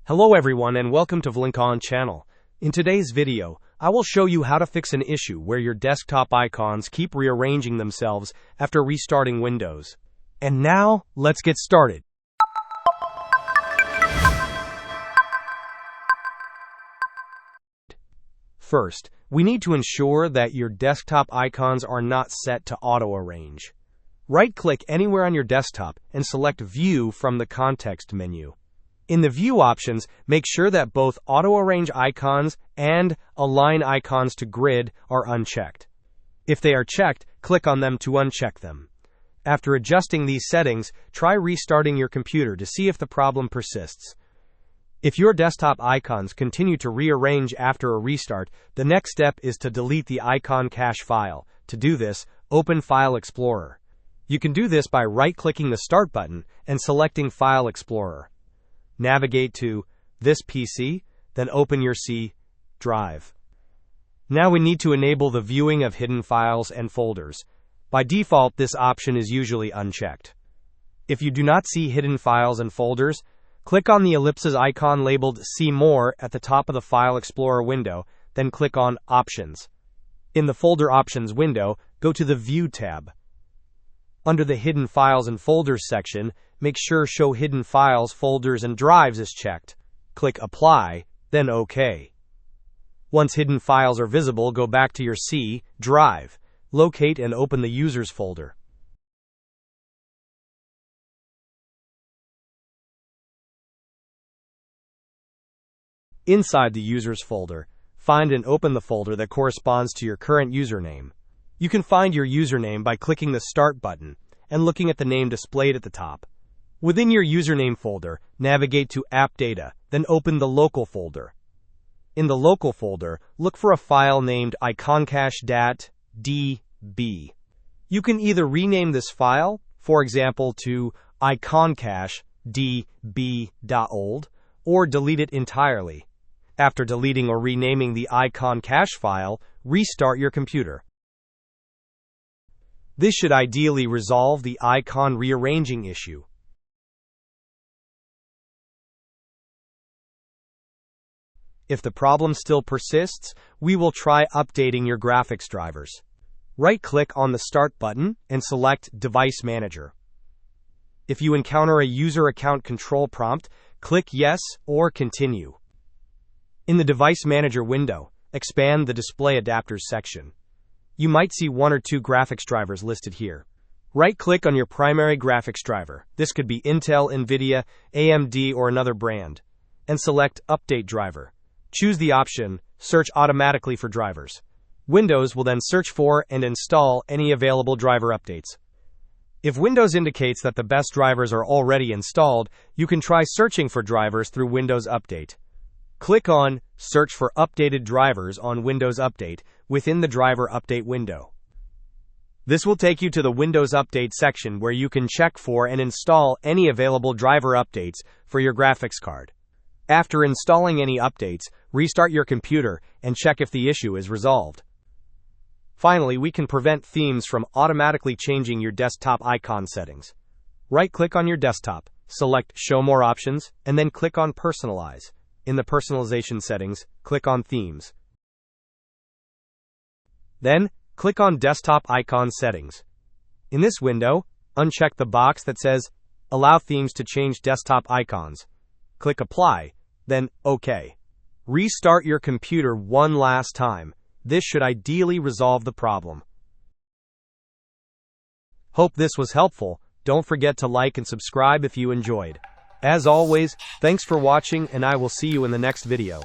Hello everyone and welcome to Vlinkan channel. In today's video, I will show you how to fix an issue where your desktop icons keep rearranging themselves after restarting Windows. And now, let's get started. First, we need to ensure that your desktop icons are not set to auto-arrange. Right-click anywhere on your desktop and select View from the context menu. In the View options, make sure that both Auto-Arrange icons and Align icons to Grid are unchecked. If they are checked, click on them to uncheck them. After adjusting these settings, try restarting your computer to see if the problem persists. If your desktop icons continue to rearrange after a restart, the next step is to delete the icon cache file. To do this, open File Explorer. You can do this by right-clicking the Start button and selecting File Explorer. Navigate to This PC, then open your C drive. Now we need to enable the viewing of hidden files and folders. By default, this option is usually unchecked. If you do not see hidden files and folders, click on the ellipses icon labeled See More at the top of the File Explorer window, then click on Options. In the Folder Options window, go to the View tab. Under the Hidden Files and Folders section, make sure Show Hidden Files, Folders, and Drives is checked. Click Apply, then OK. Once hidden files are visible, go back to your C drive. Locate and open the Users folder. Inside the Users folder, find and open the folder that corresponds to your current username. You can find your username by clicking the Start button and looking at the name displayed at the top. Within your username folder, navigate to App Data, then open the Local folder. In the Local folder, look for a file named iconcache.db. You can either rename this file, for example, to iconcache.db.old, or delete it entirely. After deleting or renaming the icon cache file, restart your computer. This should ideally resolve the icon rearranging issue. If the problem still persists, we will try updating your graphics drivers. Right-click on the Start button and select Device Manager. If you encounter a user account control prompt, click Yes or Continue. In the Device Manager window, expand the Display Adapters section. You might see one or two graphics drivers listed here. Right-click on your primary graphics driver. This could be Intel, NVIDIA, AMD, or another brand. And select Update Driver. Choose the option Search automatically for drivers. Windows will then search for and install any available driver updates. If Windows indicates that the best drivers are already installed, you can try searching for drivers through Windows Update. Click on Search for updated drivers on Windows Update within the Driver Update window. This will take you to the Windows Update section where you can check for and install any available driver updates for your graphics card. After installing any updates, restart your computer and check if the issue is resolved. Finally, we can prevent themes from automatically changing your desktop icon settings. Right-click on your desktop, select Show More Options, and then click on Personalize. In the Personalization settings, click on Themes. Then, click on Desktop Icon Settings. In this window, uncheck the box that says Allow Themes to Change Desktop Icons. Click Apply, then OK. Restart your computer one last time. This should ideally resolve the problem. Hope this was helpful. Don't forget to like and subscribe if you enjoyed. As always, thanks for watching and I will see you in the next video.